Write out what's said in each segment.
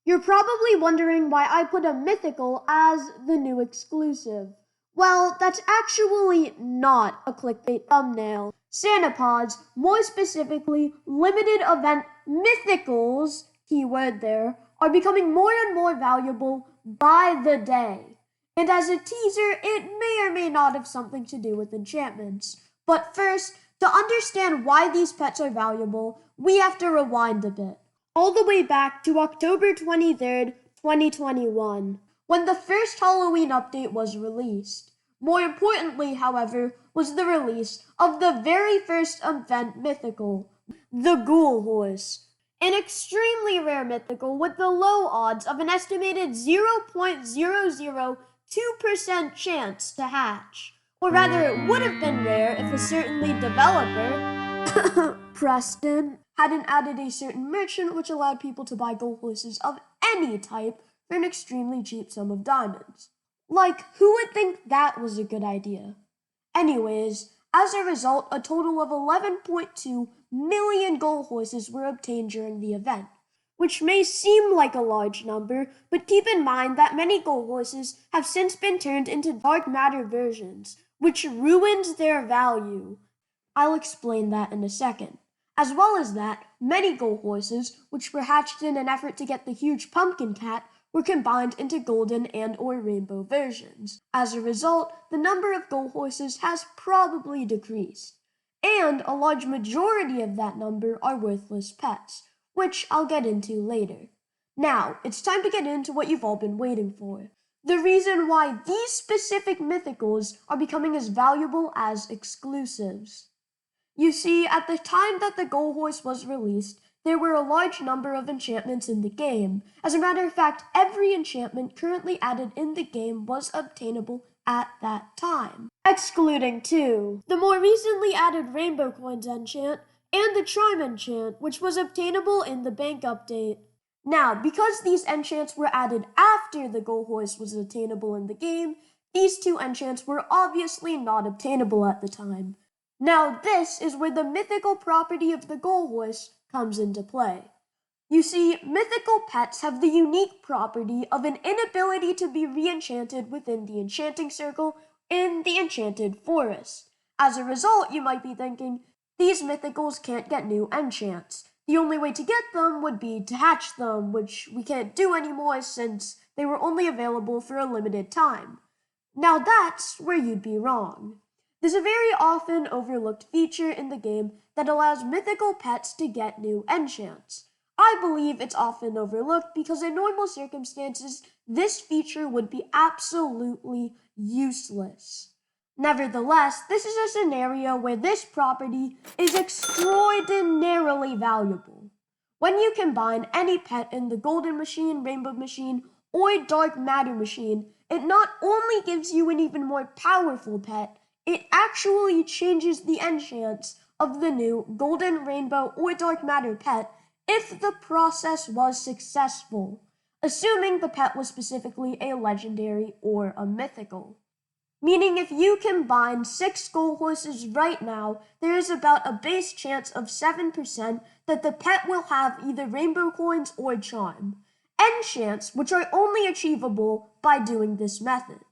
You're probably wondering why I put a mythical as the new exclusive. Well, that's actually not a clickbait thumbnail. Santa pods, more specifically limited event mythicals, keyword there, are becoming more and more valuable by the day. And as a teaser, it may or may not have something to do with enchantments. But first, to understand why these pets are valuable, we have to rewind a bit all the way back to October 23rd, 2021, when the first Halloween update was released. More importantly, however, was the release of the very first event mythical, the Ghoul Horse, an extremely rare mythical with the low odds of an estimated 0.002% chance to hatch. Or rather, it would have been rare if a certain lead developer, Preston, hadn't added a certain merchant which allowed people to buy gold horses of any type for an extremely cheap sum of diamonds. Like, who would think that was a good idea? Anyways, as a result, a total of 11.2 million gold horses were obtained during the event, which may seem like a large number, but keep in mind that many gold horses have since been turned into dark matter versions, which ruins their value. I'll explain that in a second. As well as that, many gold horses, which were hatched in an effort to get the huge pumpkin cat, were combined into golden and or rainbow versions. As a result, the number of gold horses has probably decreased. And a large majority of that number are worthless pets, which I'll get into later. Now, it's time to get into what you've all been waiting for. The reason why these specific mythicals are becoming as valuable as exclusives. You see, at the time that the Ghoul Horse was released, there were a large number of enchantments in the game. As a matter of fact, every enchantment currently added in the game was obtainable at that time, excluding two: the more recently added Rainbow Coins enchant and the Charm enchant, which was obtainable in the bank update. Now, because these enchants were added after the Ghoul Horse was attainable in the game, these two enchants were obviously not obtainable at the time. Now this is where the mythical property of the Ghoul Horse comes into play. You see, mythical pets have the unique property of an inability to be re-enchanted within the enchanting circle in the enchanted forest. As a result, you might be thinking, these mythicals can't get new enchants. The only way to get them would be to hatch them, which we can't do anymore since they were only available for a limited time. Now that's where you'd be wrong. There's a very often overlooked feature in the game that allows mythical pets to get new enchants. I believe it's often overlooked because in normal circumstances, this feature would be absolutely useless. Nevertheless, this is a scenario where this property is extraordinarily valuable. When you combine any pet in the Golden Machine, Rainbow Machine, or Dark Matter Machine, it not only gives you an even more powerful pet, it actually changes the enchants of the new Golden, Rainbow, or Dark Matter pet if the process was successful, assuming the pet was specifically a legendary or a mythical. Meaning if you combine 6 Ghoul Horses right now, there is about a base chance of 7% that the pet will have either Rainbow Coins or Charm. Enchants, which are only achievable by doing this method.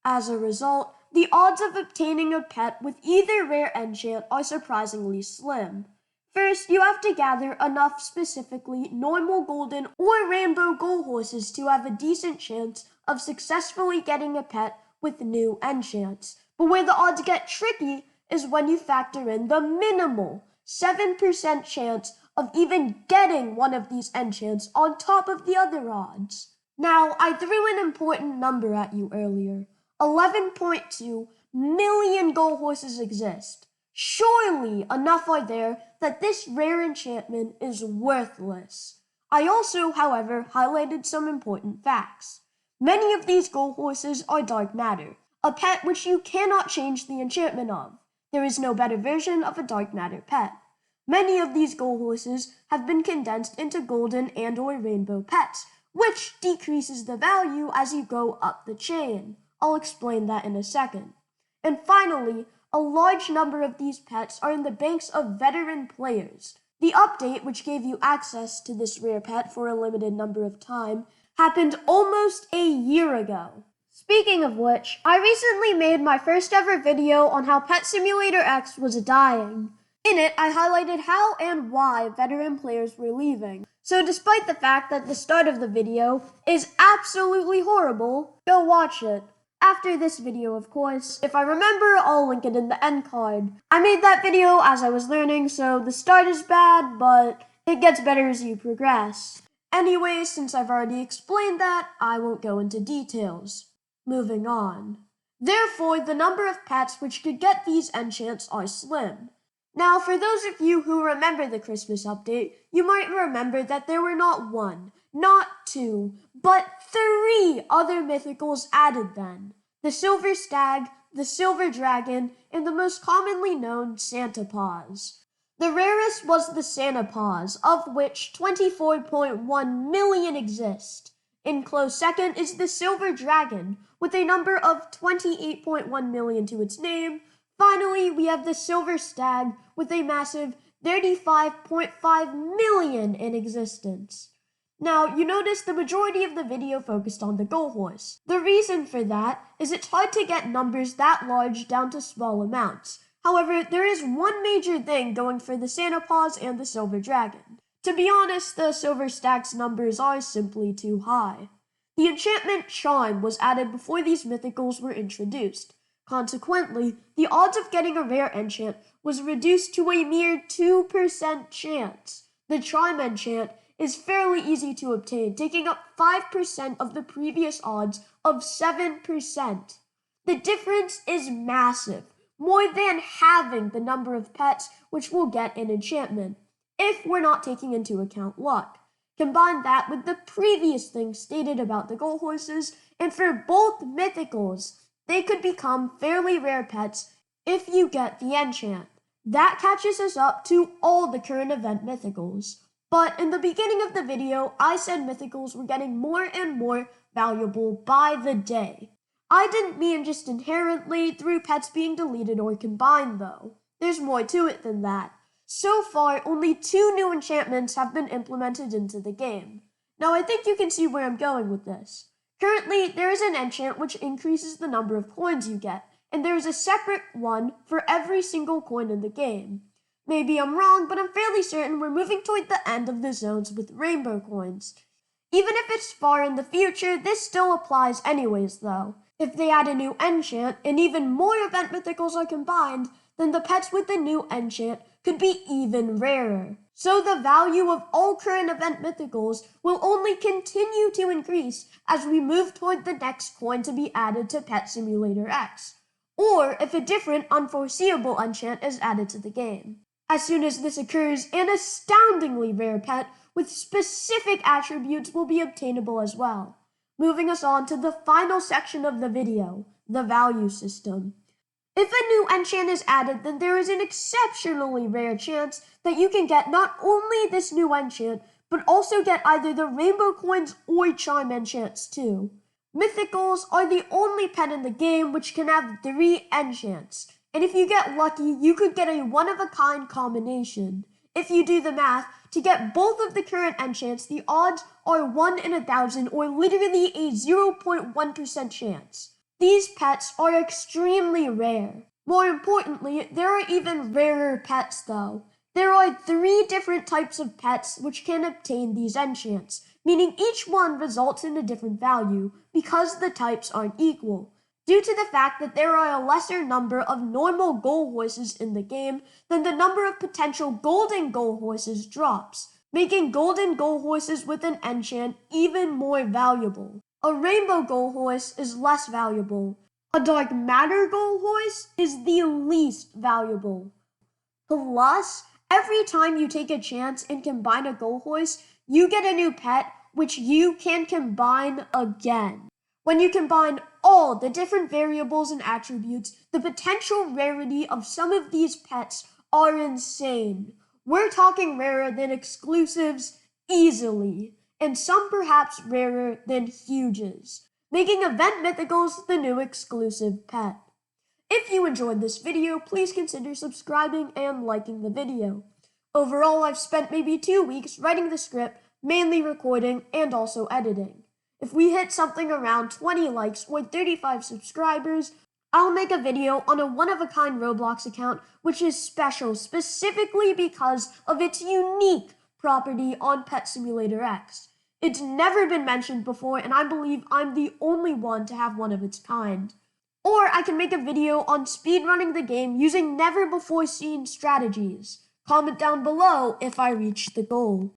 As a result, the odds of obtaining a pet with either rare enchant are surprisingly slim. First, you have to gather enough specifically normal golden or rainbow Ghoul Horses to have a decent chance of successfully getting a pet with new enchants. But where the odds get tricky is when you factor in the minimal 7% chance of even getting one of these enchants on top of the other odds. Now, I threw an important number at you earlier. 11.2 million Ghoul Horses exist. Surely enough are there that this rare enchantment is worthless. I also, however, highlighted some important facts. Many of these Ghoul Horses are dark matter, a pet which you cannot change the enchantment of. There is no better version of a dark matter pet. Many of these Ghoul Horses have been condensed into golden and or rainbow pets, which decreases the value as you go up the chain. I'll explain that in a second. And finally, a large number of these pets are in the banks of veteran players. The update, which gave you access to this rare pet for a limited number of time, happened almost a year ago. Speaking of which, I recently made my first ever video on how Pet Simulator X was dying. In it, I highlighted how and why veteran players were leaving. So despite the fact that the start of the video is absolutely horrible, go watch it. After this video, of course. If I remember, I'll link it in the end card. I made that video as I was learning, so the start is bad, but it gets better as you progress. Anyway, since I've already explained that, I won't go into details. Moving on. Therefore, the number of pets which could get these enchants are slim. Now, for those of you who remember the Christmas update, you might remember that there were not one, not two, but 3 other mythicals added then. The silver stag, the silver dragon, and the most commonly known Santa paws. The rarest was the Santa paws, of which 24.1 million exist. In close second is the silver dragon, with a number of 28.1 million to its name. Finally, we have the silver stag, with a massive 35.5 million in existence. Now, you notice the majority of the video focused on the ghoul horse. The reason for that is it's hard to get numbers that large down to small amounts. However, there is one major thing going for the Santa paws and the silver dragon. To be honest, the silver stag's numbers are simply too high. The enchantment charm was added before these mythicals were introduced. Consequently, the odds of getting a rare enchant was reduced to a mere 2% chance. The charm enchant is fairly easy to obtain, taking up 5% of the previous odds of 7%. The difference is massive, more than halving the number of pets which will get an enchantment, if we're not taking into account luck. Combine that with the previous things stated about the ghoul horses, and for both mythicals, they could become fairly rare pets if you get the enchant. That catches us up to all the current event mythicals. But in the beginning of the video, I said mythicals were getting more and more valuable by the day. I didn't mean just inherently through pets being deleted or combined though. There's more to it than that. So far, only 2 new enchantments have been implemented into the game. Now I think you can see where I'm going with this. Currently, there is an enchant which increases the number of coins you get, and there is a separate one for every single coin in the game. Maybe I'm wrong, but I'm fairly certain we're moving toward the end of the zones with rainbow coins. Even if it's far in the future, this still applies anyways though. If they add a new enchant, and even more event mythicals are combined, then the pets with the new enchant could be even rarer. So the value of all current event mythicals will only continue to increase as we move toward the next coin to be added to Pet Simulator X, or if a different unforeseeable enchant is added to the game. As soon as this occurs, an astoundingly rare pet with specific attributes will be obtainable as well. Moving us on to the final section of the video, the value system. If a new enchant is added, then there is an exceptionally rare chance that you can get not only this new enchant, but also get either the rainbow coins or charm enchants too. Mythicals are the only pet in the game which can have 3 enchants. And if you get lucky, you could get a one-of-a-kind combination. If you do the math, to get both of the current enchants, the odds are 1 in 1,000 or literally a 0.1% chance. These pets are extremely rare. More importantly, there are even rarer pets though. There are 3 different types of pets which can obtain these enchants, meaning each one results in a different value because the types aren't equal. Due to the fact that there are a lesser number of normal ghoul horses in the game, then the number of potential golden ghoul horses drops, making golden ghoul horses with an enchant even more valuable. A rainbow ghoul horse is less valuable. A dark matter ghoul horse is the least valuable. Plus, every time you take a chance and combine a ghoul horse, you get a new pet which you can combine again. When you combine all the different variables and attributes, the potential rarity of some of these pets are insane. We're talking rarer than exclusives easily, and some perhaps rarer than huges, making event mythicals the new exclusive pet. If you enjoyed this video, please consider subscribing and liking the video. Overall, I've spent maybe 2 weeks writing the script, mainly recording and also editing. If we hit something around 20 likes or 35 subscribers, I'll make a video on a one-of-a-kind Roblox account which is special specifically because of its unique property on Pet Simulator X. It's never been mentioned before, and I believe I'm the only one to have one of its kind. Or I can make a video on speedrunning the game using never-before-seen strategies. Comment down below if I reach the goal.